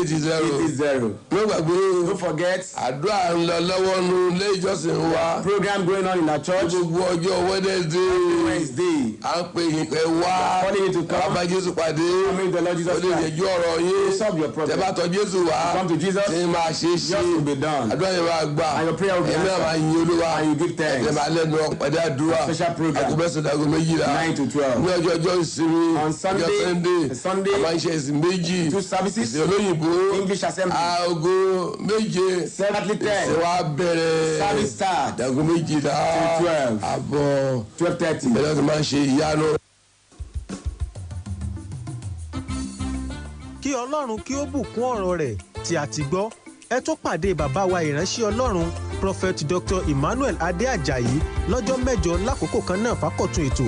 80. Don't forget. Program going on in our church. Wednesday. Calling you to come. Coming to the Lord Jesus Christ. Solve your problem. Come to Jesus. Just will be done. And your prayer will be answered. And you give thanks. Special program. 9 to 12. On Sunday. Two services. English assembly. 7:10. Service start. 12:30. Kí Ọlọ́run kí ó bùkún ọ̀rọ̀ rẹ̀ tí a ti gbọ́. Ẹ tó pàdé bàbá wa ìránṣẹ́ Ọlọ́run Prophet Dr. Emmanuel Adé Àjàyí lọ́jọ́ mẹ́jọ lákòókò kan náà fákọ̀tún ètò.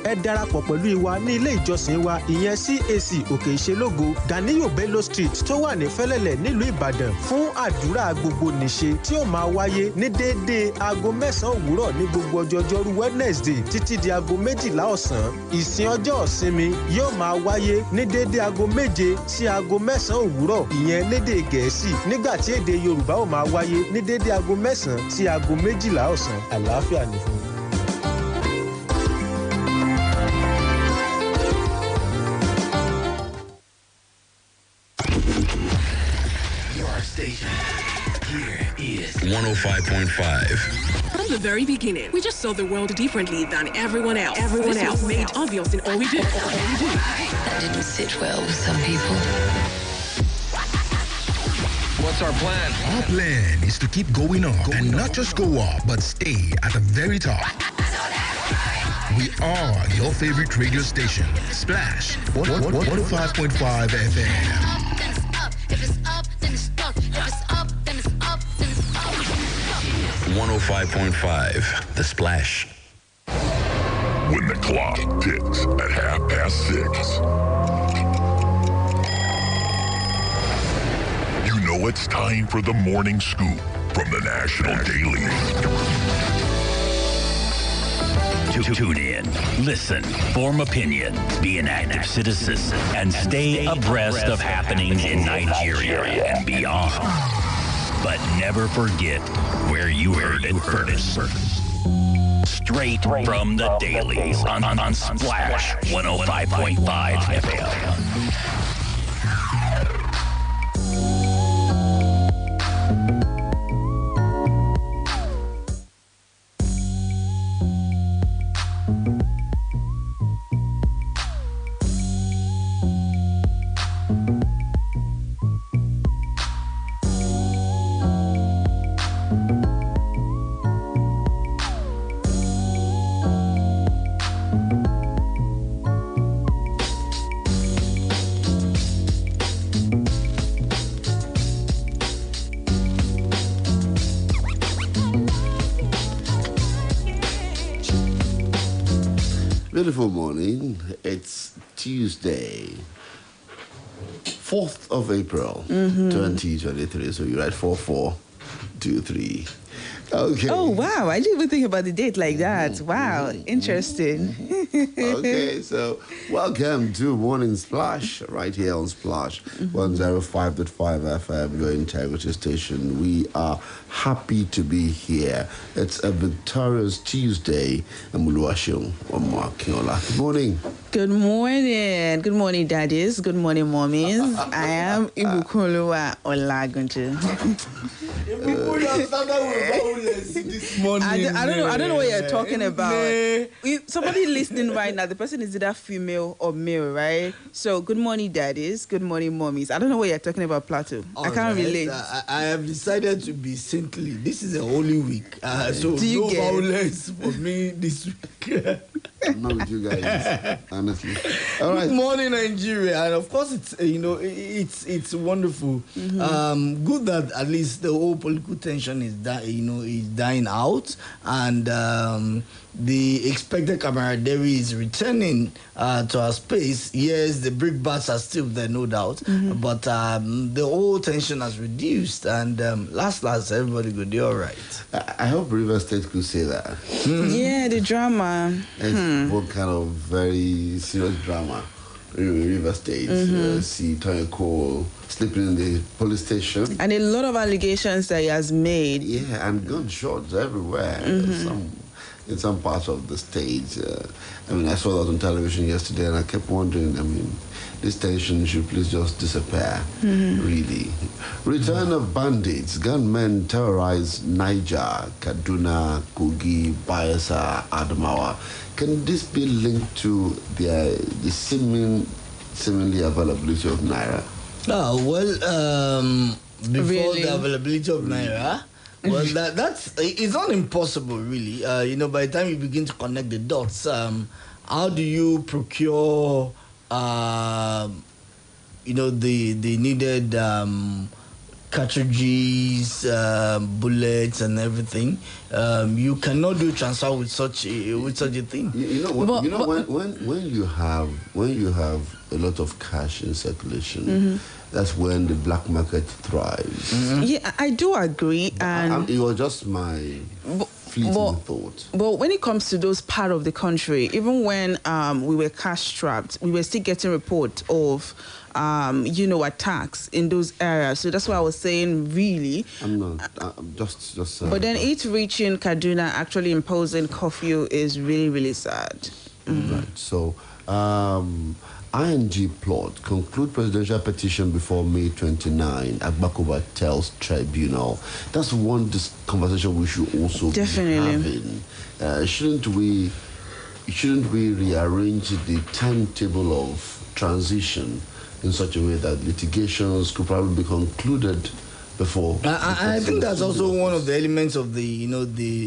Ẹ darapọ̀ pẹ̀lú wa ní ilé ìjọsìn wa ìyẹn CAC Òkè Ìṣelógo Ganiyo Bello Street tó wà ní Fẹ́lẹ́lẹ̀ nílùú Ìbàdàn fún àdúrà gbogbo nìṣe tí ó máa wáyé ní déédéé aago 9 òwúrọ̀ ní gbogbo ọjọ́rú Wednesday títí di aago 12 ọ̀sán. Ìsìn ọjọ́ ìsinmi yóò máa wáyé ní déédéé aago 7 sí aago 9 òwúrọ̀ ìyẹn lédè Gẹ̀ẹ́sì nígbà tí èdè Yorùbá ó máa wáyé ní déédéé aago 9 sí aago 12 ọ̀sán. Àlàáfíà ní fún yín. Here is 105.5. From the very beginning, we just saw the world differently than everyone else. This was made obvious in all we do. That didn't sit well with some people. What's our plan? Our plan is to keep going up and not just go up, but stay at the very top. We are your favorite radio station, Splash 105.5 FM. 105.5, The Splash. When the clock ticks at 6:30, you know it's time for the morning scoop from the National Daily. Tune in, listen, form opinion, be an active citizen, and stay abreast of happenings in Nigeria and beyond. But never forget where you heard it first. Straight from the dailies on Splash 105.5 FM. Beautiful morning. It's Tuesday, 4th of April, 2023. So you write 4423. Okay. Oh, wow. I didn't even think about the date like that. Wow. Interesting. Okay, so welcome to Morning Splash right here on Splash 105.5 FM, your integrity station. We are happy to be here. It's a victorious Tuesday. I'm Oluwaseun on Akinola. Good morning. Good morning. Good morning, daddies. Good morning, mommies. I am Ibukun Olagunju. This morning, I don't know what you're talking about. Somebody listening right now, the person is either female or male, right? So, good morning, daddies. Good morning, mommies. I don't know what you're talking about, Plateau. I can't relate. I have decided to be saintly. This is a holy week. So, no violence for me this week. I'm not with you guys, honestly. All right. Good morning, Nigeria, and of course, it's wonderful. Good that at least the whole political tension is dying out, and the expected camaraderie is returning to our space. Yes, the brickbats are still there, no doubt, but the whole tension has reduced, and last everybody could do all right. I hope River State could say that. Yeah, the drama. It's what kind of very serious drama? River State. See Tony Cole sleeping in the police station. And a lot of allegations that he has made. Yeah, and gunshots everywhere. In some parts of the state. I mean, I saw that on television yesterday, and I kept wondering, I mean, this tension should please just disappear, really. Return of bandits. Gunmen terrorize Niger, Kaduna, Kogi, Bayelsa, Adamawa. Can this be linked to the seemingly availability of Naira? Before the availability of Naira, well, it's not impossible, really. By the time you begin to connect the dots, how do you procure, the needed cartridges, bullets, and everything? You cannot do transfer with such a thing. When you have a lot of cash in circulation. That's when the black market thrives. Yeah, I do agree. And it was just my fleeting thought. But when it comes to those part of the country, even when we were cash strapped, we were still getting reports of, attacks in those areas. So that's why I was saying, really. I'm not. I'm just. But then it reaching Kaduna, actually imposing curfew is really, really sad. Right. So. ING plot, conclude presidential petition before May 29, Agbakoba tells tribunal. That's one conversation we should also be having. Shouldn't we rearrange the timetable of transition in such a way that litigations could probably be concluded before? I think that's also one of the elements of the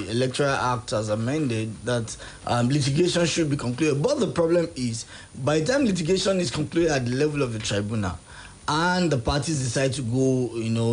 Electoral Act as amended, that litigation should be concluded. But the problem is, by the time litigation is concluded at the level of the tribunal, and the parties decide to go,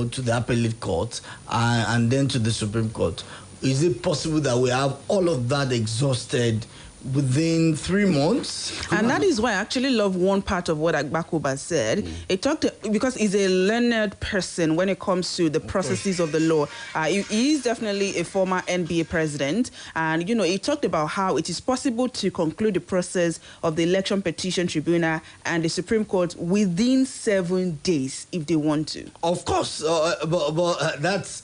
to the appellate court and then to the Supreme Court, is it possible that we have all of that exhausted within 3 months? And that is why I actually love one part of what Agbakoba said. He talked, because he's a learned person when it comes to the processes of the law. He is definitely a former NBA president. And, he talked about how it is possible to conclude the process of the election petition tribunal and the Supreme Court within 7 days if they want to. Of course. But that's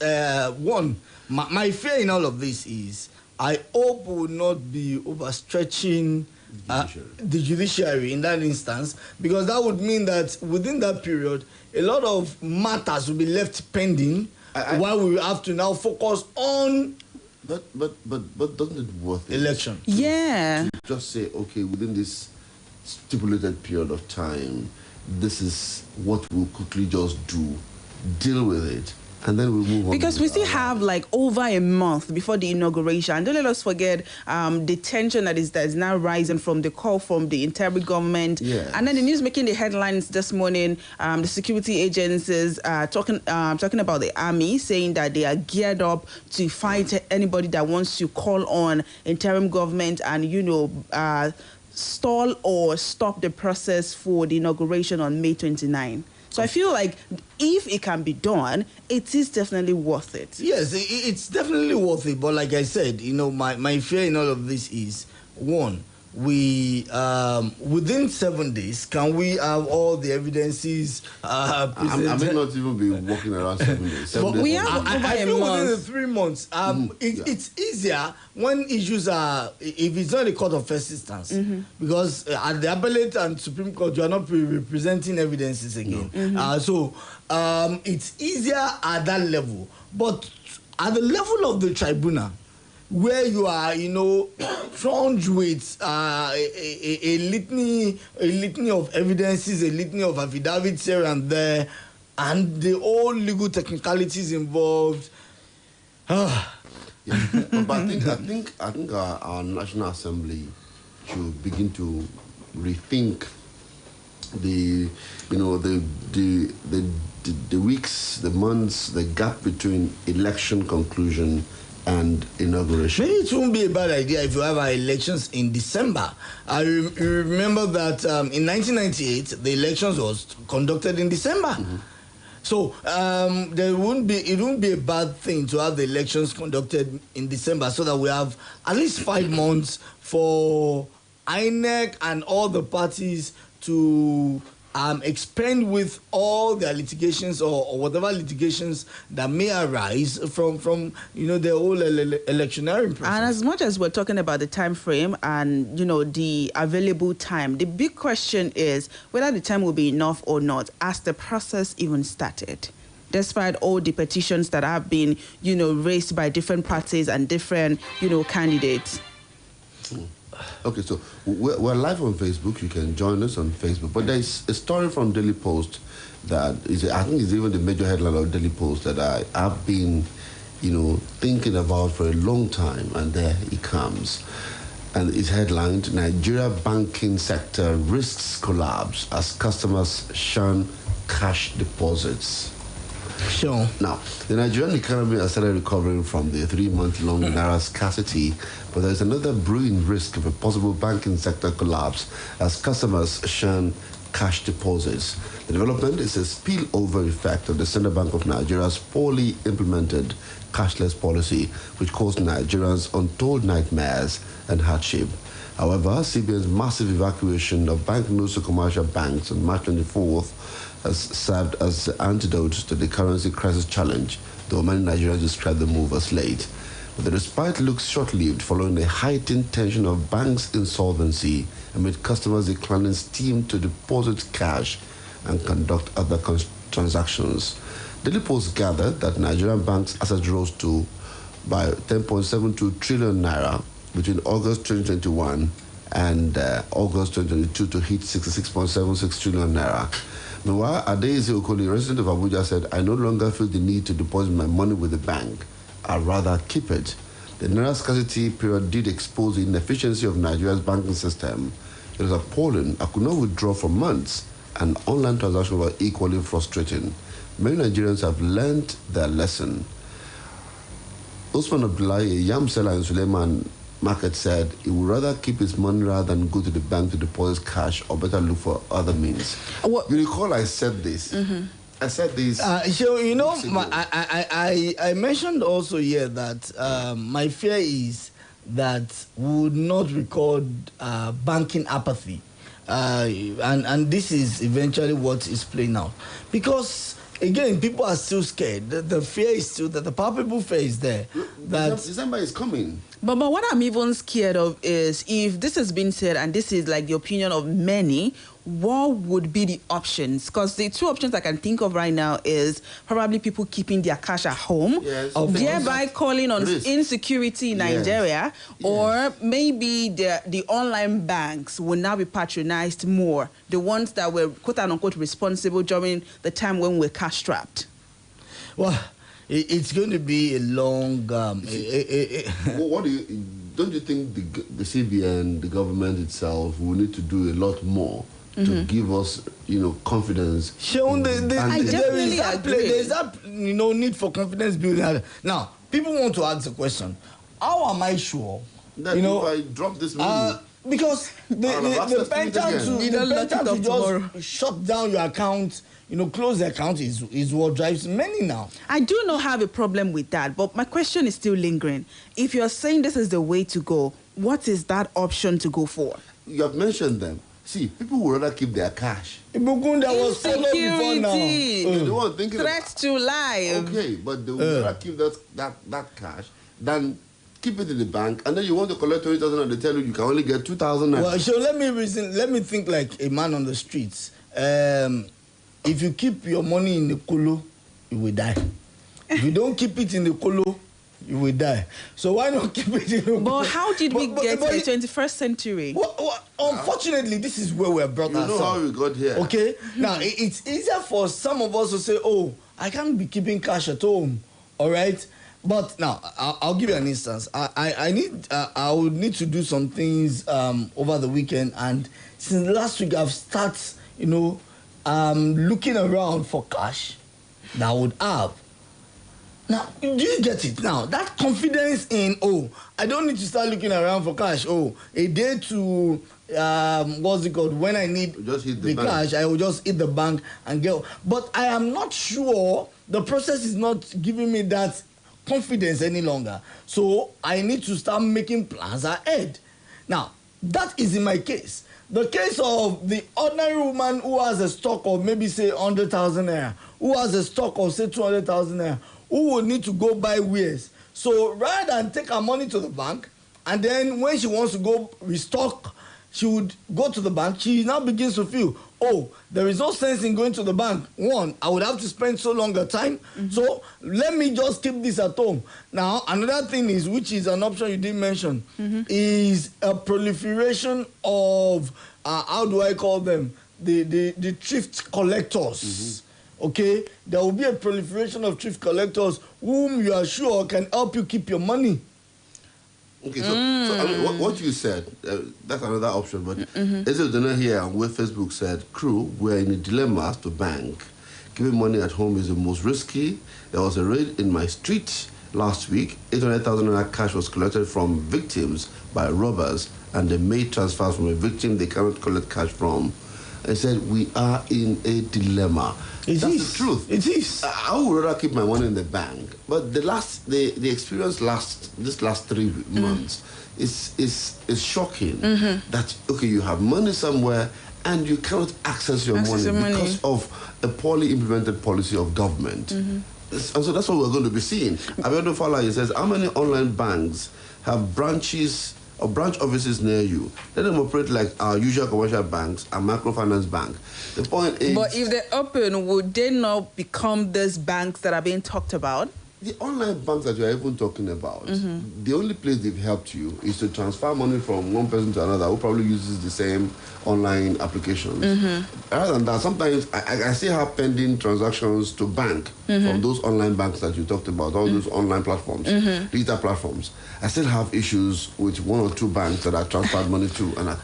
one. My fear in all of this is, I hope we will not be overstretching the judiciary in that instance, because that would mean that within that period, a lot of matters will be left pending while we have to now focus on. But doesn't it worth it? Election. Yeah. To just say, okay, within this stipulated period of time, this is what we'll quickly just deal with it. And then we'll move on. Because we still have over a month before the inauguration. Don't let us forget the tension that is now rising from the call from the interim government. Yes. And then the news making the headlines this morning, the security agencies talking about the army, saying that they are geared up to fight anybody that wants to call on interim government and, stall or stop the process for the inauguration on May 29. So I feel like if it can be done, it is definitely worth it. Yes, it's definitely worth it. But like I said, my fear in all of this is, one, we within 7 days, can we have all the evidences presented? I may not even be walking around 7 days. We have I feel within the 3 months. It's easier when issues are, if it's not a court of first instance, because at the appellate and Supreme Court, you are not representing evidences again. So it's easier at that level. But at the level of the tribunal, where you are, thronged with a litany of evidences, a litany of affidavits here and there, and the all legal technicalities involved. Yeah. But I think our National Assembly should begin to rethink the weeks, the months, the gap between election conclusion and inauguration. Maybe it won't be a bad idea if you have our elections in December. I remember that in 1998 the elections was conducted in December. So it won't be a bad thing to have the elections conducted in December, so that we have at least 5 months for INEC and all the parties to expend with all their litigations or whatever litigations that may arise from the whole electioneering process. And as much as we're talking about the time frame and the available time, the big question is whether the time will be enough or not as the process even started. Despite all the petitions that have been raised by different parties and different candidates. Okay, so we're live on Facebook. You can join us on Facebook. But there's a story from Daily Post that I think is even the major headline of Daily Post that I've been, thinking about for a long time. And there it comes. And it's headlined, Nigeria banking sector risks collapse as customers shun cash deposits. Sure. Now, the Nigerian economy has started recovering from the 3-month-long naira scarcity, but there's another brewing risk of a possible banking sector collapse as customers shun cash deposits. The development is a spillover effect of the Central Bank of Nigeria's poorly implemented cashless policy, which caused Nigerians untold nightmares and hardship. However, CBN's massive evacuation of banknotes to commercial banks on March 24th has served as the antidote to the currency crisis challenge, though many Nigerians describe the move as late. But the respite looks short-lived following the heightened tension of banks' insolvency amid customers declining steam to deposit cash and conduct other transactions. Daily Post gathered that Nigerian banks' assets rose by 10.72 trillion naira between August 2021 and August 2022 to hit 66.76 trillion naira. Meanwhile, Adeyezi Okoli, resident of Abuja, said, I no longer feel the need to deposit my money with the bank. I'd rather keep it. The naira scarcity period did expose the inefficiency of Nigeria's banking system. It was appalling. I could not withdraw for months, and online transactions were equally frustrating. Many Nigerians have learned their lesson. Usman Abdullahi, a yam seller in Suleiman Market, said he would rather keep his money rather than go to the bank to deposit cash or better look for other means. You recall I said this. Mm-hmm. I said this. So, I mentioned also here that my fear is that we would not record banking apathy. And this is eventually what is playing out. Because again, people are still scared. The fear is still that the palpable fear is there. That December is coming. But what I'm even scared of is if this has been said and this is like the opinion of many, what would be the options? Because the two options I can think of right now is probably people keeping their cash at home, thereby calling on insecurity in Nigeria, or maybe the online banks will now be patronized more, the ones that were quote-unquote responsible during the time when we're cash-strapped. Well, it's going to be a long... Don't you think the CBN, the government itself, will need to do a lot more to give us, confidence? Sean, I definitely agree. There's that, need for confidence building. Now, people want to ask the question: how am I sure that if I drop this money? Because the penalty to just shut down your account, close the account is what drives many now. I do not have a problem with that, but my question is still lingering. If you're saying this is the way to go, what is that option to go for? You have mentioned them. See, people would rather keep their cash. Ibukun, that was followed before now. The one thinking threats to life. Okay, but they would rather keep that cash than keep it in the bank, and then you want to collect 20,000 and they tell you can only get 2,000. Well, so let me think like a man on the streets. If you keep your money in the kolo, you will die. If you don't keep it in the kolo, you will die. So why not keep it in the kolo? But how did we get to the 21st century? Unfortunately, this is where we're brought ourselves. You know how we got here. Okay? Now, it's easier for some of us to say, oh, I can't be keeping cash at home. All right? But now, I'll give you an instance. I would need to do some things over the weekend, and since last week I've started, looking around for cash that I would have. Now, do you get it? Now, that confidence in, I don't need to start looking around for cash. A day to, what's it called? When I need the cash, I will just hit the bank and get. But I am not sure the process is not giving me that confidence any longer. So I need to start making plans ahead. Now, that is in my case. the case of the ordinary woman who has a stock of maybe say 100,000 naira, who has a stock of say 200,000 naira, who will need to go buy wares. So rather than take her money to the bank, and then when she wants to go restock, she would go to the bank. She now begins to feel, oh, there is no sense in going to the bank. One, I would have to spend so long a time. So let me just keep this at home. Now, another thing is, which is an option you didn't mention, is a proliferation of, how do I call them? The thrift collectors. Okay? There will be a proliferation of thrift collectors whom you are sure can help you keep your money. Okay, so I mean, what you said, that's another option. But Ezra Dona here on where Facebook said, crew, we're in a dilemma as to bank. Giving money at home is the most risky. There was a raid in my street last week. 800,000 naira cash was collected from victims by robbers, and they made transfers from a victim they cannot collect cash from. I said, we are in a dilemma. That's the truth. It is. I would rather keep my money in the bank. But the experience this last 3 months is shocking. That, okay, you have money somewhere and you cannot access your money because of a poorly implemented policy of government. And so that's what we're going to be seeing. Abiodun Fala says, how many online banks have branches or branch offices near you? Let them operate like our usual commercial banks and microfinance bank. The point is... But if they open, would they not become these banks that are being talked about? The online banks that you're even talking about, the only place they've helped you is to transfer money from one person to another who probably uses the same online applications. Other than that, sometimes I still have pending transactions to bank from those online banks that you talked about, all those online platforms, digital platforms. I still have issues with 1 or 2 banks that I transferred money to. And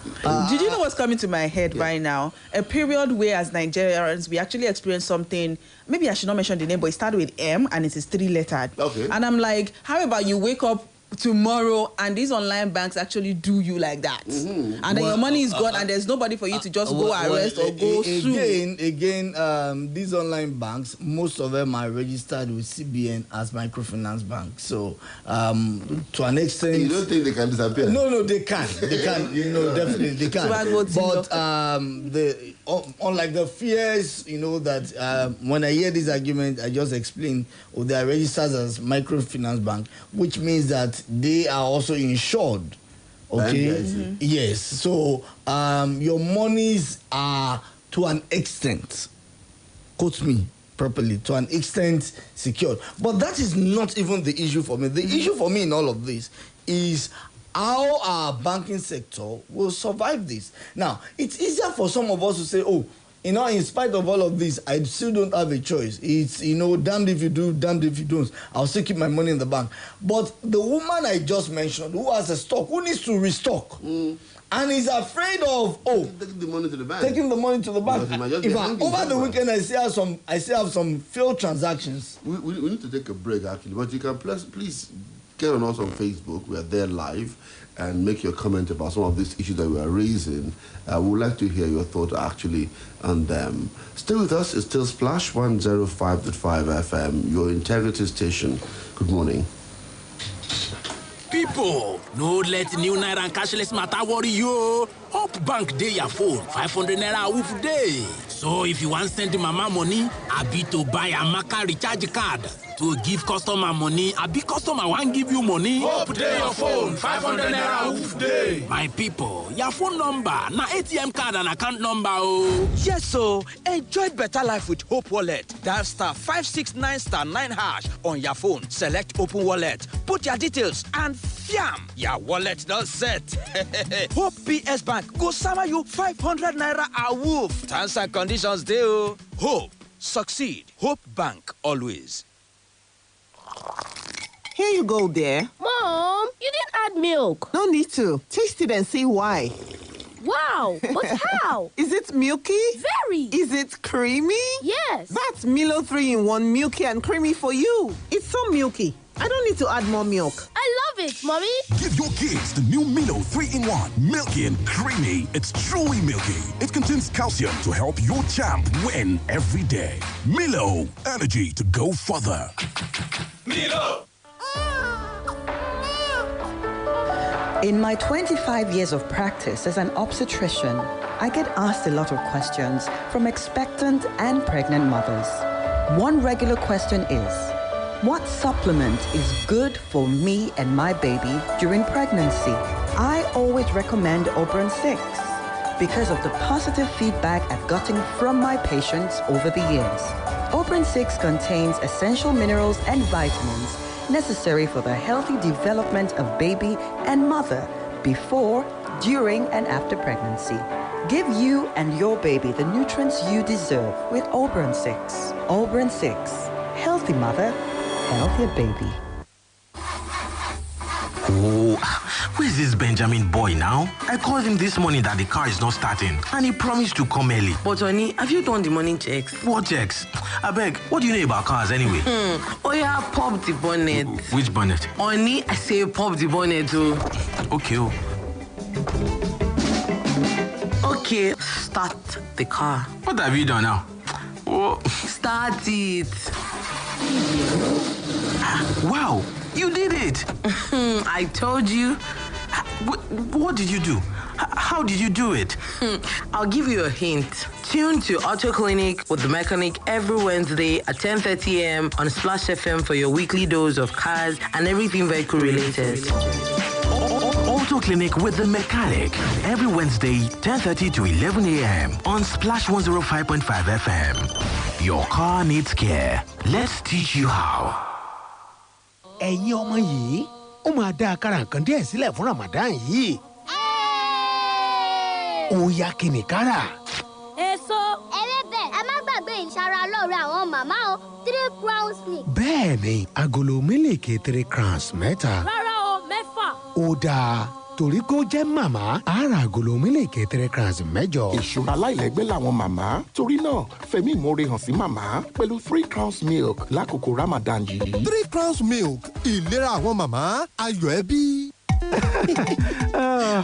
did you know what's coming to my head right now? A period where, as Nigerians, we actually experienced something. Maybe I should not mention the name, but it started with M and it is 3-lettered. Okay. And I'm like, how about you wake up tomorrow and these online banks actually do you like that? And then your money is gone and there's nobody for you to just go arrest or go sue. Again, these online banks, most of them are registered with CBN as microfinance banks. So, to an extent... You don't think they can disappear? No, they can. They can, definitely they can. But unlike the fears, that when I hear this argument, I just explain, they are registered as microfinance bank, which means that they are also insured. Okay? Yes. So your monies are to an extent, quote me properly, to an extent secured. But that is not even the issue for me. The issue for me in all of this is how our banking sector will survive this. Now, it's easier for some of us to say, in spite of all of this, I still don't have a choice. It's, damned if you do, damned if you don't. I'll still keep my money in the bank. But the woman I just mentioned, who has a stock, who needs to restock, and is afraid of, taking the money to the bank. Taking the money to the bank. Over the weekend, I still have some failed transactions. We need to take a break, actually. But you can please get on us on Facebook. We are there live. And make your comment about some of these issues that we are raising. We would like to hear your thoughts actually on them. Stay with us. It's still Splash 105.5 FM, your integrity station. Good morning. People, no let new naira and cashless matter worry you. Hope Bank day your phone, 500 naira woof day. So if you want to send mama money, I be to buy a Maka recharge card. To give customer money, I be customer want give you money. Hope day your phone, 500 naira woof day. My people, your phone number, na ATM card and account number. Oh. Yes, so enjoy better life with Hope Wallet. Dial *569*9# on your phone. Select Open Wallet. Put your details and fiam, your wallet does set. Hope PS Bank go summer you 500 naira a woof. Terms and conditions dey. Hope, succeed. Hope Bank always. Here you go, dear. Mom, you didn't add milk. No need to. Taste it and see why. Wow, but how? Is it milky? Very. Is it creamy? Yes. That's Milo 3-in-1 milky and creamy for you. It's so milky. I don't need to add more milk. I love it, Mommy. Give your kids the new Milo 3-in-1, milky and creamy. It's truly milky. It contains calcium to help your champ win every day. Milo, energy to go further. Milo! In my 25 years of practice as an obstetrician, I get asked a lot of questions from expectant and pregnant mothers. One regular question is, what supplement is good for me and my baby during pregnancy? I always recommend Oberon 6 because of the positive feedback I've gotten from my patients over the years. Oberon 6 contains essential minerals and vitamins necessary for the healthy development of baby and mother before, during, and after pregnancy. Give you and your baby the nutrients you deserve with Oberon 6. Oberon 6. Healthy mother, healthier baby. Oh, where's this Benjamin boy now? I called him this morning that the car is not starting and he promised to come early. But honey, have you done the morning checks? What checks? I beg, what do you know about cars anyway? Oh yeah, pop the bonnet. Which bonnet? Honey, I say pop the bonnet too. Okay. Okay, start the car. What have you done now? Oh. Start it. Wow, you did it. I told you. What did you do? How did you do it? I'll give you a hint. Tune to Auto Clinic with the mechanic every Wednesday at 10:30 a.m. on Splash FM for your weekly dose of cars and everything vehicle related. Auto Clinic with the mechanic every Wednesday 10:30 to 11 a.m. on Splash 105.5 FM. Your car needs care. Let's teach you how. Ẹ̀yin ọmọ yìí, ó máa dá àkàrà nǹkan díẹ̀ sílẹ̀ fún Ramadan yìí. Ó yá kí ni kára? Èso. Ewébẹ̀, ẹ má gbàgbé ìṣara lóore àwọn màmá o, 3 crowns milk. Bẹ́ẹ̀ni, agolo mílìkì 3 crowns mẹ́ta. Rárá o, 6. Ó dáa. Torí kó jẹ́ màmá, ara agolo mílìkì 3 crowns mẹ́jọ. Ìṣúra aláìlẹ́gbẹ́ làwọn màmá. Torí náà, fẹ̀mí ìmoore hàn sí màmá pẹ̀lú 3 crowns milk lákòókò Ramadan yìí. 3 crowns milk, ìlera àwọn màmá, ayọ̀ ẹbí.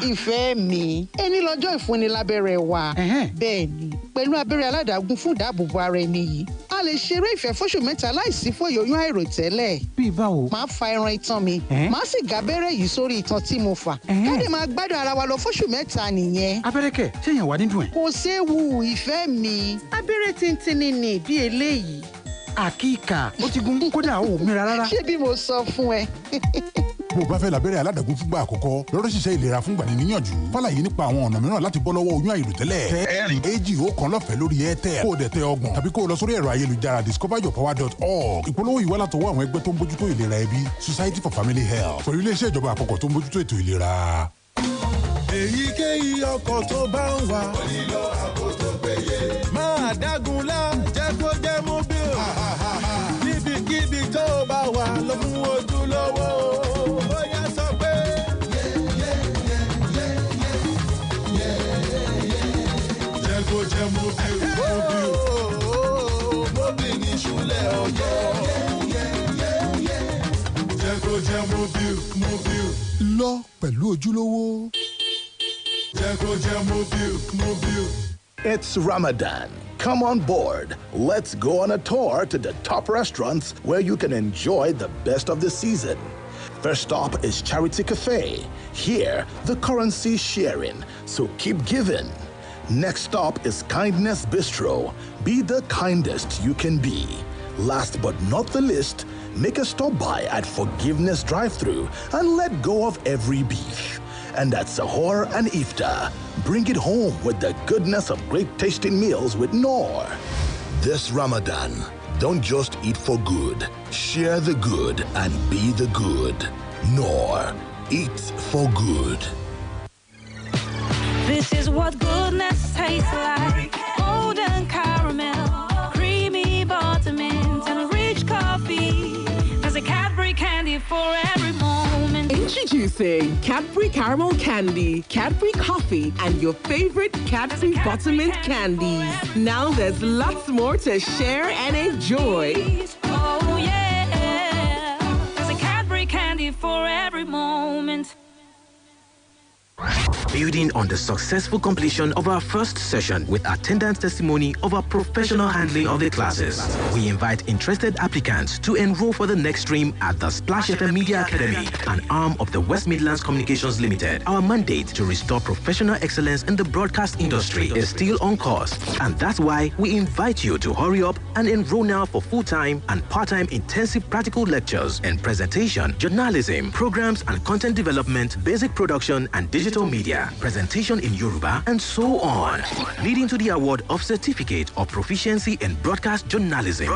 Ìfẹ́ mi, ẹni lọ́jọ́ ìfúnni lábẹ́rẹ́ wa. Bẹ́ẹ̀ ni, pẹ̀lú abẹ́rẹ́ aládàágún fún ìdáàbòbò ara ẹni yìí, a lè ṣeré ìfẹ́ fóṣù 3 láìsí fòyòyún àìròtẹ́lẹ̀. Bí báwo? Màá fa ẹran itan mi, màá sì gábẹ́rẹ́ yìí sórí itan tí mo fà. Káde máa gbádùn ara wa lọ fóṣù 3 nìyẹn. Abẹ́rẹ́ kẹ̀, ṣé èèyàn wà nínú ẹ̀? Kò séwu ìfẹ́ mi, abẹ́rẹ́ tíntínní ni bí eléyìí. Àkíkà, ó ti gun kódà ó mìíràn rárá. Ṣé bí mo sọ fún ẹ? Bó o bá fẹ́ lábẹ́rẹ́ aládàágún fúngbà àkọ́kọ́, lọ́dọ̀ ṣiṣẹ́ ìlera fúngbà ní níyànjú. Fàlàyé nípa àwọn ọ̀nà mìíràn láti bọ́ lọ́wọ́ oyún àìròtẹ́lẹ̀. Tẹ ẹ̀rìn èjì ọ̀kan lọ́fẹ̀ẹ́ lórí Airtel. Kó o dẹ̀ tẹ ọgbọ̀n tàbí kó o lọ sórí ẹ̀rọ ayélujára discoveryourpower.org. Ìpolówó yìí wá látọwọ́ àwọn ẹgbẹ́ tó ń bójútó ìlera ẹbí, Society for Family Health. Pẹ̀lú iléeṣẹ́ ìjọba àpapọ̀ tó ń bójútó ètò ìlera. Èyíkéyìí ọkọ̀ tó bá ń wà. Ó nílò ààbò tó péye. Máa dágunlá jẹ́ kó jẹ́ mobile. Níbikíbi tó bá wà lọ fún ojúlówó. Ó yá sọ pé. Jẹ́ kó jẹ́ mobile. Mobile ní ìṣúlẹ̀ ọjọ́. Jẹ́ kó jẹ́ mobile. Lọ pẹ̀lú ojúlówó. It's Ramadan. Come on board. Let's go on a tour to the top restaurants where you can enjoy the best of the season. First stop is Charity Cafe. Here, the currency is sharing, so keep giving. Next stop is Kindness Bistro. Be the kindest you can be. Last but not the least, make a stop by at Forgiveness Drive-Thru and let go of every beef. And at Sahur and Iftar, bring it home with the goodness of great tasting meals with Noor. This Ramadan, don't just eat for good. Share the good and be the good. Noor, eat for good. This is what goodness tastes like. Golden caramel, creamy buttermint, and rich coffee. There's a Cadbury candy for every moment. Introducing Cadbury Caramel Candy, Cadbury Coffee, and your favorite Cadbury Buttermint candies. Now there's lots more to share and enjoy. Oh yeah, there's a Cadbury candy for every moment. building on the successful completion of our first session with attendance testimony of our professional handling of the classes. We invite interested applicants to enroll for the next stream at the Splash FM Media Academy, an arm of the West Midlands Communications Limited. Our mandate to restore professional excellence in the broadcast industry is still on course, and that's why we invite you to hurry up and enroll now for full-time and part-time intensive practical lectures in presentation, journalism, programs and content development, basic production and digital media, presentation in Yoruba, and so on, leading to the award of Certificate of Proficiency in Broadcast Journalism.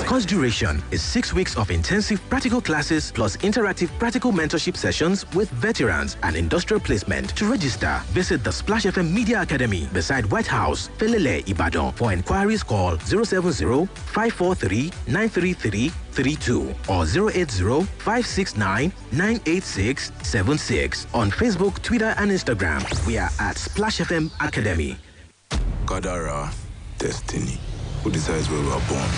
Course duration is 6 weeks of intensive practical classes plus interactive practical mentorship sessions with veterans and industrial placement. To register, visit the Splash FM Media Academy beside White House, Felele, Ibadan. For inquiries, call 070-543-93332 or 080-569-98676. On Facebook, Twitter, and Instagram, we are at Splash FM Academy. Kadara, destiny. Who decides where we are born?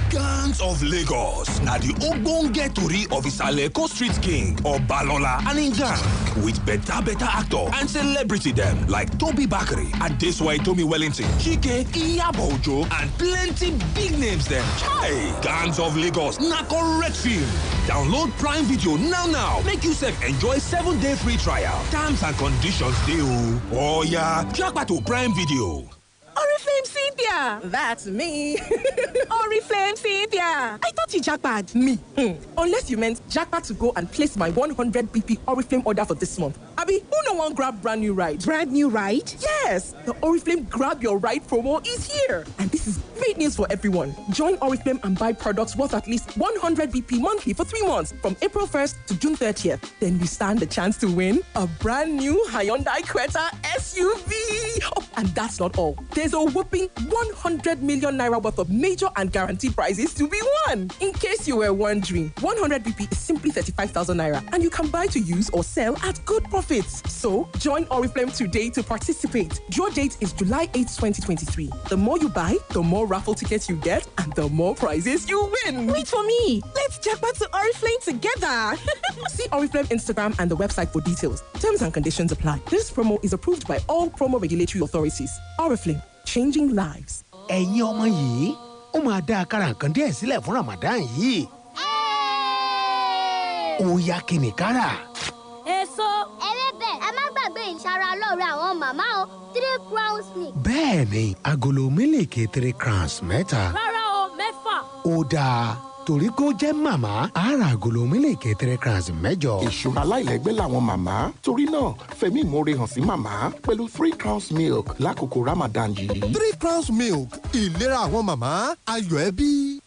Gangs of Lagos. Now the ogbonge tori of Isaleko Street King, Obalola and in gang. With better actor and celebrity them like Toby Bakari, Adeswai Tomi Wellington, Chike, Iyabo Ojo, and plenty big names them. Hey, Gangs of Lagos, na correct film. Download Prime Video now. Make yourself enjoy 7-day free trial. Terms and conditions dey. Oh yeah, jackpot to Prime Video. Oriflame Cynthia! That's me. Oriflame Cynthia! I thought you jackpot. Me? Unless you meant jackpot to go and place my 100 BP Oriflame order for this month. Abi, who no one grab brand new ride? Brand new ride? Yes! The Oriflame Grab Your Ride promo is here. And this is great news for everyone. Join Oriflame and buy products worth at least 100 BP monthly for 3 months from April 1st to June 30th. Then you stand the chance to win a brand new Hyundai Creta SUV. Oh, and that's not all. There's a whopping 100 million naira worth of major and guaranteed prizes to be won. In case you were wondering, 100 BP is simply 35,000 naira, and you can buy to use or sell at good profits. So join Oriflame today to participate. Draw date is July 8, 2023. The more you buy, the more raffle tickets you get, and the more prizes you win. Wait for me. Let's jackpot to Oriflame together. See Oriflame Instagram and the website for details. Terms and conditions apply. This promo is approved by all promo regulatory authorities. Oriflame. Changing lives. Ẹ̀yin ọmọ yìí, ó máa dá àkàrà nǹkan díẹ̀ sílẹ̀ fún Ramadan yìí. Ó yá kí ni kára. Èso. Ewébẹ̀, ẹ má gbàgbé ìṣara lóore àwọn màmá o. 3 crowns milk. Bẹ́ẹ̀ni, agolo mílìkì 3 crowns mẹ́ta. Rárá o, 6. Ó dáa. Torí kó jẹ́ màmá, ara agolo mílìkì 3 crowns mẹ́jọ. Ìṣúra aláìlẹ́gbẹ́ làwọn màmá. Torí náà, fẹ̀mí ìmoore hàn sí màmá pẹ̀lú 3 crowns milk lákòókò Ramadan yìí. 3 crowns milk, ìlera àwọn màmá, ayọ̀ ẹbí.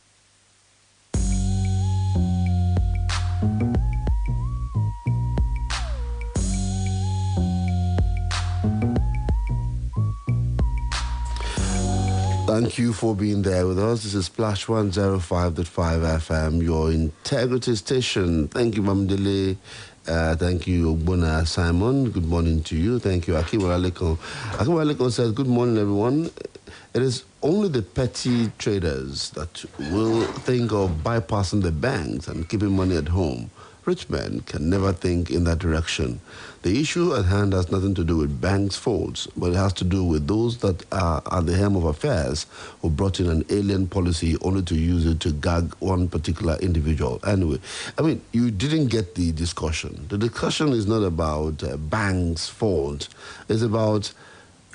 Thank you for being there with us. This is Splash 105.5 FM, your integrity station. Thank you, Mamdele. Thank you, Ogbona Simon. Good morning to you. Thank you, Akinola. Akinola says, good morning, everyone. It is only the petty traders that will think of bypassing the banks and keeping money at home. Rich men can never think in that direction. The issue at hand has nothing to do with banks' faults, but it has to do with those that are at the helm of affairs who brought in an alien policy only to use it to gag one particular individual. Anyway, I mean, you didn't get the discussion. The discussion is not about banks' fault. It's about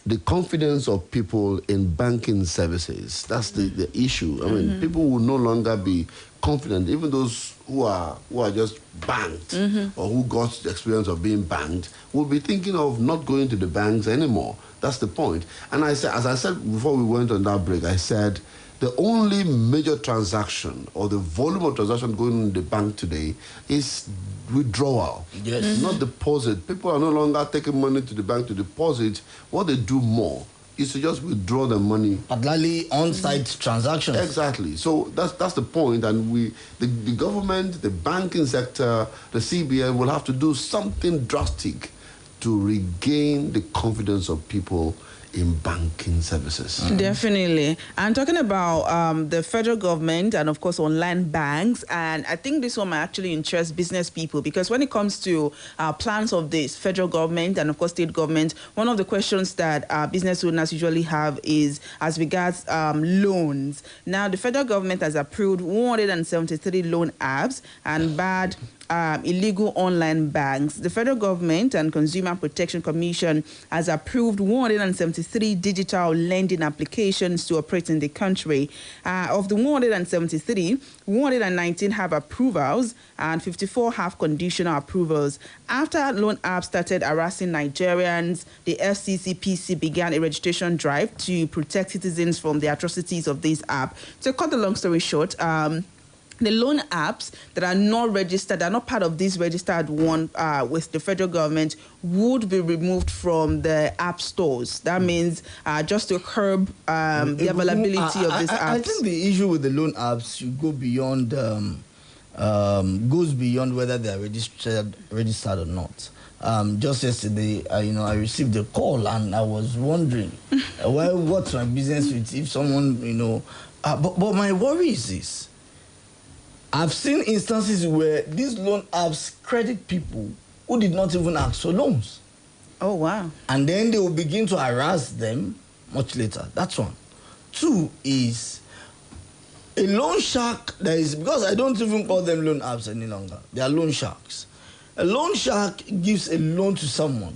the confidence of people in banking services. That's the issue. I mean, people will no longer be confident, even those who are just banked or who got the experience of being banked will be thinking of not going to the banks anymore. That's the point. And I said, as I said before we went on that break, I said the only major transaction or the volume of transaction going in the bank today is withdrawal. Yes. Not deposit. People are no longer taking money to the bank to deposit. What they do more is to just withdraw the money. Particularly on-site transactions. Exactly. So that's the point. And the government, the banking sector, the CBN will have to do something drastic to regain the confidence of people in banking services. Definitely. And talking about the federal government and, of course, online banks, and I think this one might actually interest business people, because when it comes to plans of this federal government and, of course, state government, one of the questions that business owners usually have is as regards loans. Now, the federal government has approved 173 loan apps and barred illegal online banks. The federal government and Consumer Protection Commission has approved 173 digital lending applications to operate in the country. Of the 173, 119 have approvals and 54 have conditional approvals. After loan apps started harassing Nigerians, the FCCPC began a registration drive to protect citizens from the atrocities of this app. To cut the long story short, the loan apps that are not registered, that are not part of this registered one with the federal government, would be removed from the app stores. That means just to curb the availability of these apps. I think the issue with the loan apps should go beyond, goes beyond whether they are registered or not. Just yesterday, I received a call and I was wondering, what's my business with if someone, but my worry is this. I've seen instances where these loan apps credit people who did not even ask for loans. Oh, wow. And then they will begin to harass them much later. That's one. Two is a loan shark that is, because I don't even call them loan apps any longer. They are loan sharks. A loan shark gives a loan to someone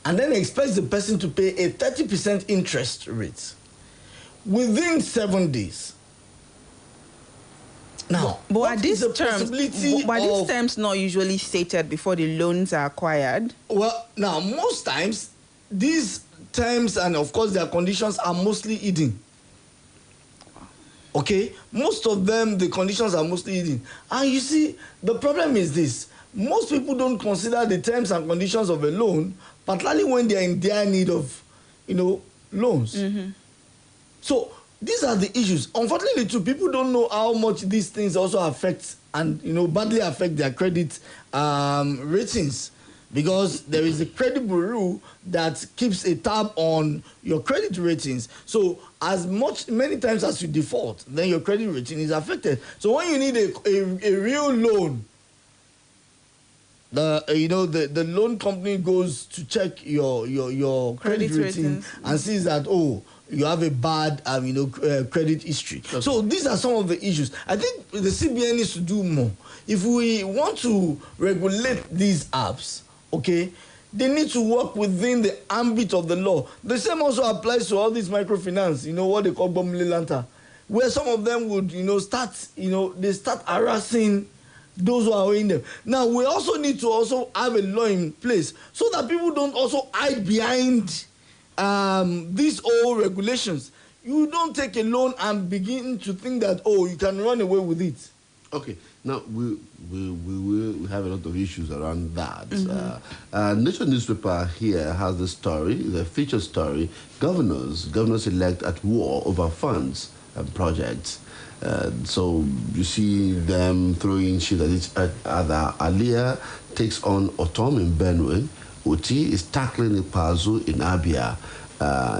and then expects the person to pay a 30% interest rate within 7 days. Now, but are these terms not usually stated before the loans are acquired? Well, now, most times, these terms and, of course, their conditions are mostly hidden. Okay? Most of them, the conditions are mostly hidden. And you see, the problem is this. Most people don't consider the terms and conditions of a loan, particularly when they are in dire need of, loans. Mm-hmm. So, these are the issues. Unfortunately, too, people don't know how much these things also affect and, badly affect their credit ratings, because there is a credit bureau that keeps a tab on your credit ratings. So many times as you default, then your credit rating is affected. So when you need a real loan, the loan company goes to check your credit rating and sees that, you have a bad, credit history. Okay. So these are some of the issues. I think the CBN needs to do more. If we want to regulate these apps, okay, they need to work within the ambit of the law. The same also applies to all these microfinance, what they call Bomililanta, where some of them would, they start harassing those who are owing them. Now, we also need to also have a law in place so that people don't also hide behind these old regulations. You don't take a loan and begin to think that, you can run away with it. Okay, now we have a lot of issues around that. Mm-hmm. Nation newspaper here has the story, the feature story, governors-elect at war over funds and projects. So you see them throwing shit at each other. Alia takes on Otom in Benue. Oti is tackling Ipazu in Abia.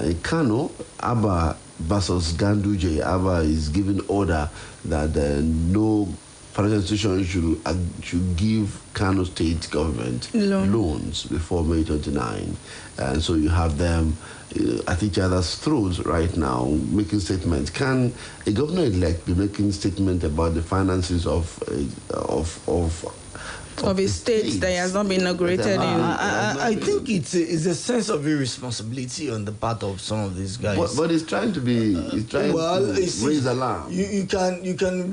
In Kano, Abba versus Ganduje. Abba is giving order that no financial institution should give Kano state government loans before May 29. And so you have them at each other's throats right now, making statements. Can a governor-elect be making statements about the finances of a state that has not been inaugurated in? I think it's a sense of irresponsibility on the part of some of these guys. But it's trying to raise alarm. You can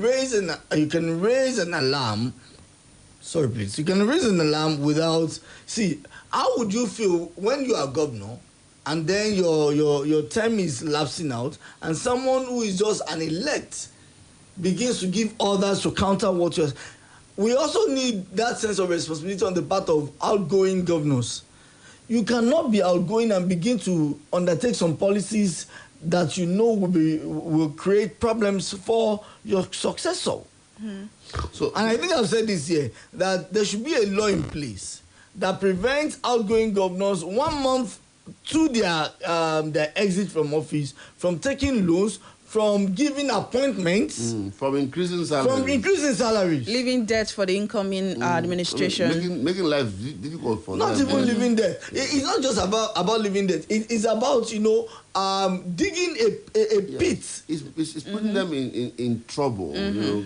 raise an alarm. Sorry, please. You can raise an alarm without. See, how would you feel when you are governor and then your term is lapsing out and someone who is just an elect begins to give orders to counter what you're. We also need that sense of responsibility on the part of outgoing governors. You cannot be outgoing and begin to undertake some policies that will create problems for your successor. Mm-hmm. And I think I've said this here, that there should be a law in place that prevents outgoing governors 1 month to their exit from office, from taking loans, from giving appointments, from increasing salaries, leaving debt for the incoming administration, making life difficult for not them. Not even living debt. It's not just about living debt. It's about digging a pit. It's putting them in trouble. You know.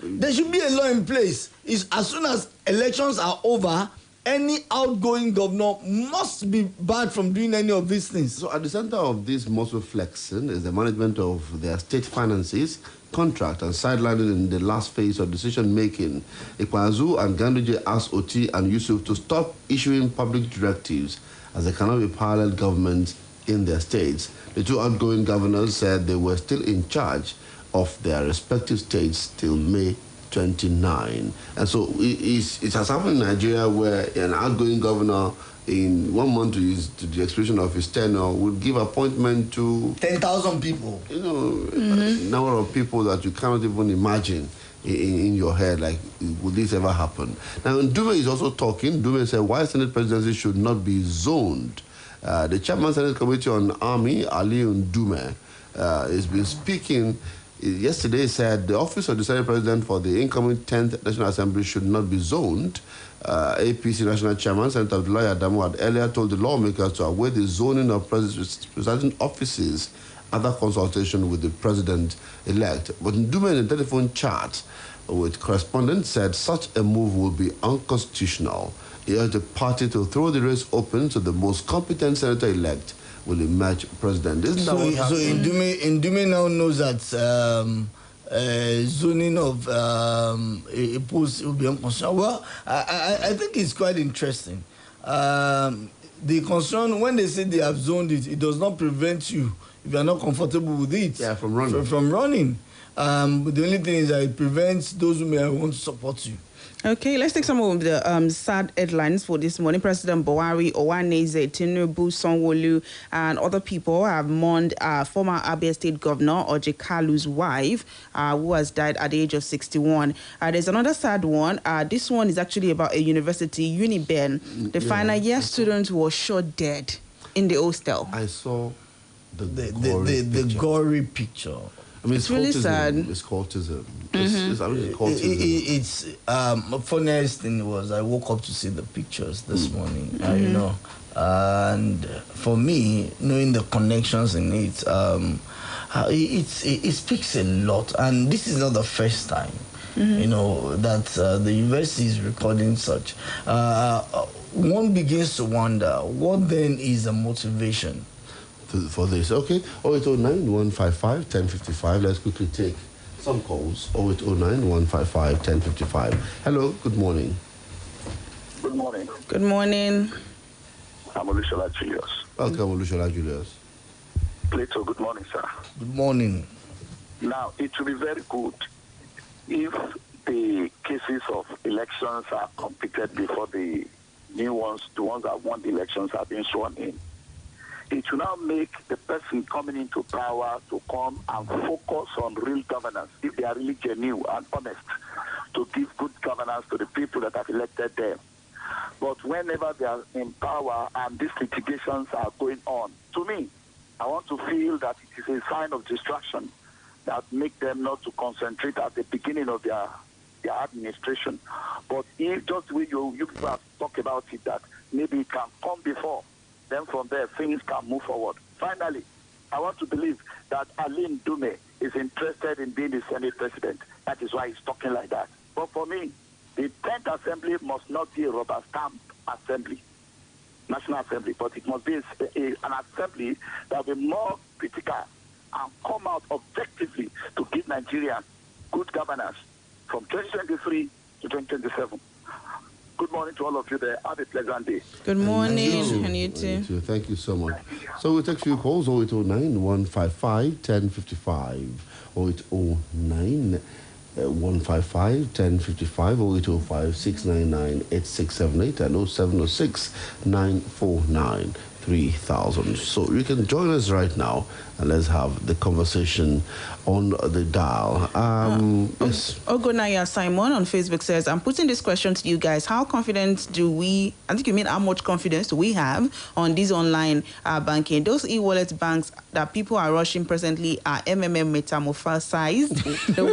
There should be a law in place. As soon as elections are over, any outgoing governor must be barred from doing any of these things. So at the center of this muscle flexing is the management of their state finances, contract, and sidelining in the last phase of decision-making. Ikwazu and Ganduje asked Oti and Yusuf to stop issuing public directives as there cannot be parallel governments in their states. The two outgoing governors said they were still in charge of their respective states till May 29. And so it has happened in Nigeria where an outgoing governor in 1 month to the expiration of his tenure would give appointment to 10,000 people. You know, a number of people that you cannot even imagine in your head, like, would this ever happen? Now, Dume is also talking. Dume said why Senate presidency should not be zoned. The chairman Senate Committee on Army, Ali Ndume, has been speaking. Yesterday said the office of the Senate President for the incoming 10th National Assembly should not be zoned. APC National Chairman Senator Abdullahi Adamu had earlier told the lawmakers to await the zoning of presiding offices after consultation with the President-elect. But Ndume in a telephone chat with correspondents said such a move would be unconstitutional. He urged the party to throw the race open so the most competent senator-elect will emerge president. So Ndume now knows that zoning of a post will be unconstitutional. Well, I think it's quite interesting. The concern, when they say they have zoned it, it does not prevent you, if you are not comfortable with it, from running. From running. But the only thing is that it prevents those who may want to support you. Okay, let's take some of the sad headlines for this morning. President Buhari, Owaneze, Tinubu, Sanwo-Olu, and other people have mourned former Abia State Governor Orji Kalu's wife, who has died at the age of 61. There's another sad one. This one is actually about a university, Uniben. The final year student was shot dead in the hostel. I saw the gory picture. I mean, it's really sad. It's cultism. It's funniest thing was I woke up to see the pictures this morning. You know, and for me, knowing the connections in it, it speaks a lot. And this is not the first time, you know, that the university is recording such. One begins to wonder what then is the motivation for this. Okay, 0809-155-1055. Let's quickly take some calls. 0809-155-1055. Hello, good morning. Good morning. Good morning. I'm Oluwaseun Julius. Welcome, Oluwaseun Julius. Plato, good morning, sir. Good morning. Now, it will be very good if the cases of elections are completed before the new ones, the ones that won the elections, have been sworn in. It will now make the person coming into power to come and focus on real governance, if they are really genuine and honest, to give good governance to the people that have elected them. But whenever they are in power and these litigations are going on, to me, I want to feel that it is a sign of distraction that make them not to concentrate at the beginning of their administration. But if just the way you people have talked about it, that maybe it can come before, then from there, things can move forward. Finally, I want to believe that Ali Ndume is interested in being the Senate president. That is why he's talking like that. But for me, the 10th Assembly must not be a rubber stamp assembly, National Assembly, but it must be an assembly that will be more critical and come out objectively to give Nigerians good governance from 2023 to 2027. Good morning to all of you there. Have a pleasant day. Good morning. And you too. Thank you so much. So we'll take a few calls. 0809-155-1055. 0809-155-1055. 0805-699-8678 and 0706-949-30 3,000. So you can join us right now and let's have the conversation on the dial. Yes. Ogonaya Simon on Facebook says, I'm putting this question to you guys. How confident do we, I think you mean how much confidence do we have on these online banking? Those e-wallet banks that people are rushing presently are MMM metamorphosized. The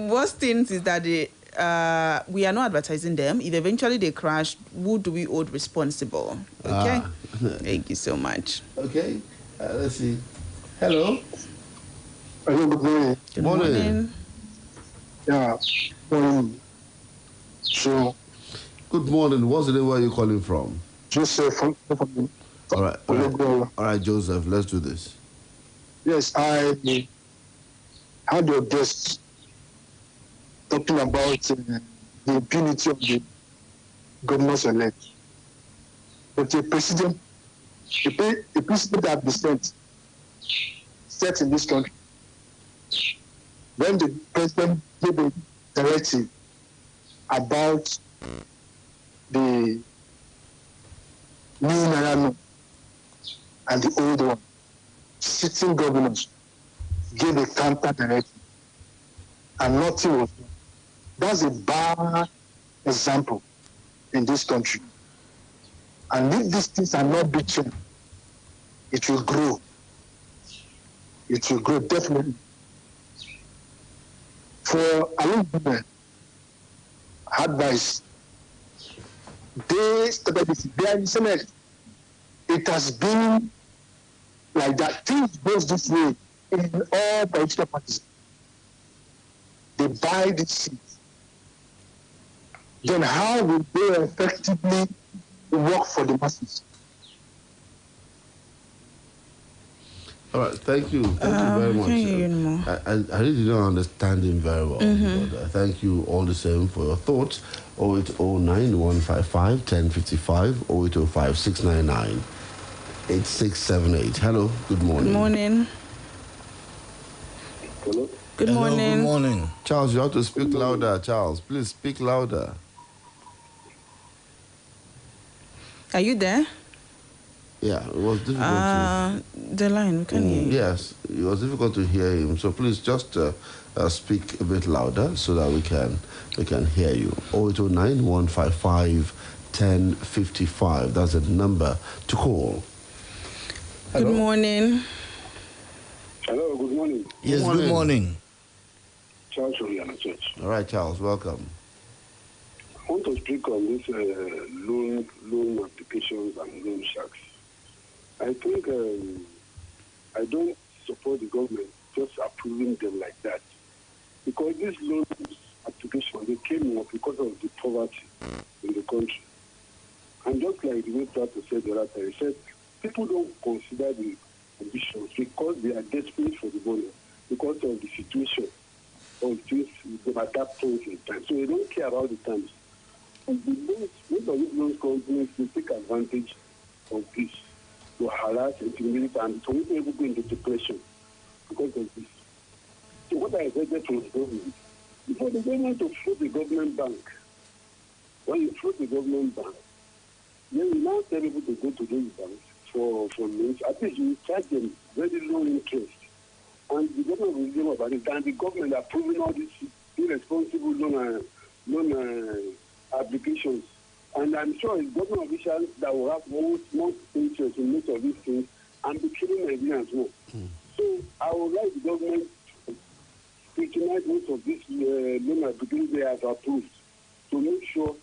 worst things is that we are not advertising them. If eventually they crash, who do we hold responsible? Okay. Thank you so much. Okay. Let's see. Hello. Hello, good morning. Good morning. Yeah. So. Good morning. What's the name? Where are you calling from? Joseph from all right. All right, Joseph. Let's do this. Yes, I had your guest talking about the impunity of the governors-elect. But the precedent that been set in this country, when the president gave a directive about the new Naira note and the old one, sitting governors gave a counter directive and nothing was done. That's a bad example in this country. And if these things are not beaten, it will grow. It will grow, definitely. For a young woman, advice, they started this, they are in Senate. It has been like that. Things goes this way in all political parties. They buy these seats. Then how will they effectively work for the masses? All right, thank you. Thank you very much. I really don't understand him very well. But, thank you all the same for your thoughts. 0809 155 1055, 0805 699 8678. Hello, good morning. Good morning. Hello? Good morning. Good morning. Charles, you have to speak louder. Charles, please speak louder. Are you there? Yeah, it was difficult the line, we can hear you. Yes, it was difficult to hear him. So please just speak a bit louder so that we can hear you. 0809 155 1055. That's the number to call. Hello? Good morning. Hello, good morning. Yes, good morning. Charles from Yana Church. All right, Charles, welcome. I want to speak on this loan applications and loan sharks. I think I don't support the government just approving them like that, because these loan applications, they came up because of the poverty in the country. And just like the way Tato said the other time, he said people don't consider the conditions because they are desperate for the money, because of the situation of things at that point in time. So they don't care about the terms. And most of these loan companies will take advantage of this to harass and intimidate and to make people go into depression because of this. So what I heard from the government, before the government to float the government bank, when you float the government bank, then you now tell people to go to those banks for loans. At least you charge them very low interest. And the government will know about it. And the government are approving all these irresponsible loan applications. And I'm sure it's government officials that will have most interest in most of these things and be killing Nigerians more. So I would like the government to scrutinize most of these loan applications they have approved to make sure,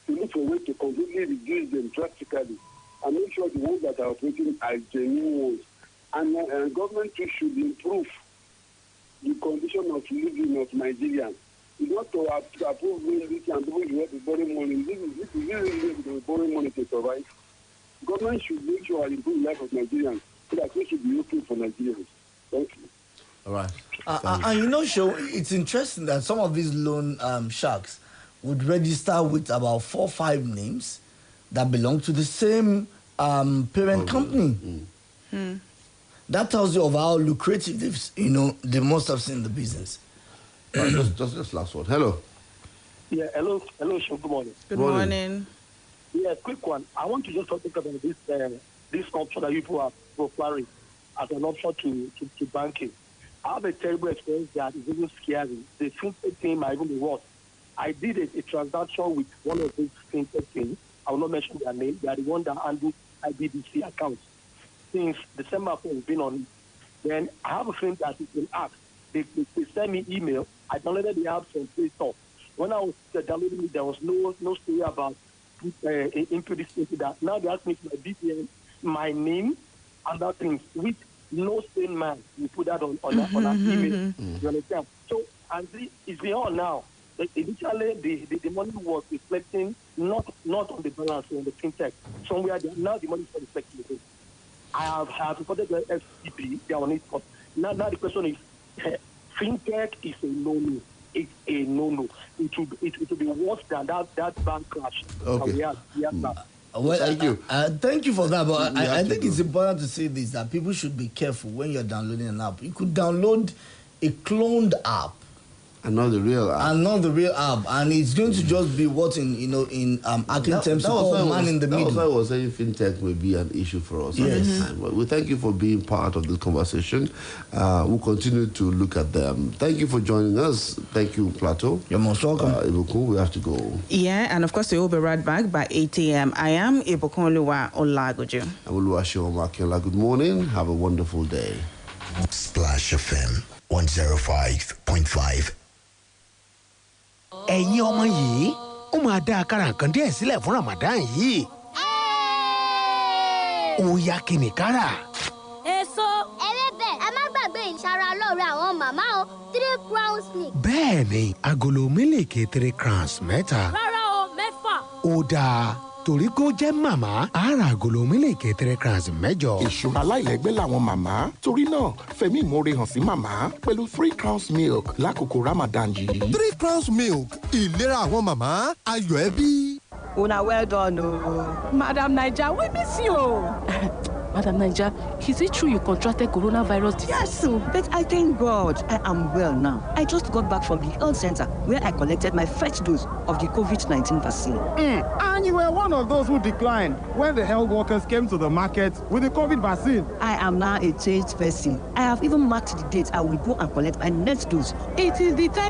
to look for a way to completely reduce them drastically and make sure the ones that are operating are genuine ones. And government too should improve the condition of living of Nigerians. It's not to approve this and people should have to borrow money. This is really to borrow money to survive. Government should make sure and improve the life of Nigerians so that we should be looking for Nigerians. Thank you. All right. And you know, Show, it's interesting that some of these loan sharks would register with about 4 or 5 names that belong to the same parent company. That tells you of how lucrative they must have seen the business. Just last one. Hello. Yeah, hello, Show. Good morning. Good morning. Yeah, quick one. I want to just talk about this option that people are preferring as an option to banking. I have a terrible experience that is even scary. The fintech team might even be worse. I did a transaction with one of these fintech teams. I will not mention their name. They are the one that handle IBDC accounts. Since December 4th, we've been on it. Then I have a friend that is in app. They send me email. I downloaded the app from Play Store. When I was downloading it, there was no story about into this into that. Now they ask me for my BPN, my name, and that things with no sane man. You put that on that email. You understand? So and it's beyond now. Initially, the money was reflecting not on the balance on the fintech. Somewhere now the money is reflecting again. I have reported the FCB. They are on it. But now the question is, fintech is a no-no. It's a no-no. It will be worse than that bank crash. Okay. We have now. Well, thank you. Thank you for that, but I think it's important to say this, that people should be careful when you're downloading an app. You could download a cloned app. And not the real app. And it's going to just be what in Akin terms called man in the middle. That's why I was saying fintech will be an issue for us at this time. But we thank you for being part of this conversation. We'll continue to look at them. Thank you for joining us. Thank you, Plateau. You're most welcome. Ibukun, we have to go. Yeah, and of course we will be right back by 8 a.m. I am Ibukun Olagunju. I'm Oluwaseun Akinola. Good morning. Have a wonderful day. Splash FM 105.5. ẹ̀yin ọmọ yìí ó máa dá àkàrà nǹkan díẹ̀ sílẹ̀ fún Ramadan yìí. ó yá kí ni kára. èso ewébẹ̀ ẹ má gbàgbé ìṣara lóore àwọn màmá o 3 crowns milk. bẹ́ẹ̀ ni agolo mílìkì 3 crowns mẹ́ta. rárá o 6. ó dáa torí kó jẹ́ màmá á ra agolo mílìkì 3 crowns mẹ́jọ. ìṣúra aláìlẹ́gbẹ́ làwọn màmá torí náà fẹ̀mí ìmoore hàn sí màmá pẹ̀lú 3 crowns milk lákòókò Ramadan yìí. 3 crowns milk ìlera àwọn màmá ayọ̀ ẹbí. Una well done Madam Naija, we miss you. Madam Naija, is it true you contracted coronavirus disease? Yes, but I thank God I am well now. I just got back from the health center where I collected my first dose of the COVID-19 vaccine. And you were one of those who declined when the health workers came to the market with the COVID vaccine. I am now a changed person. I have even marked the date I will go and collect my next dose. It is the time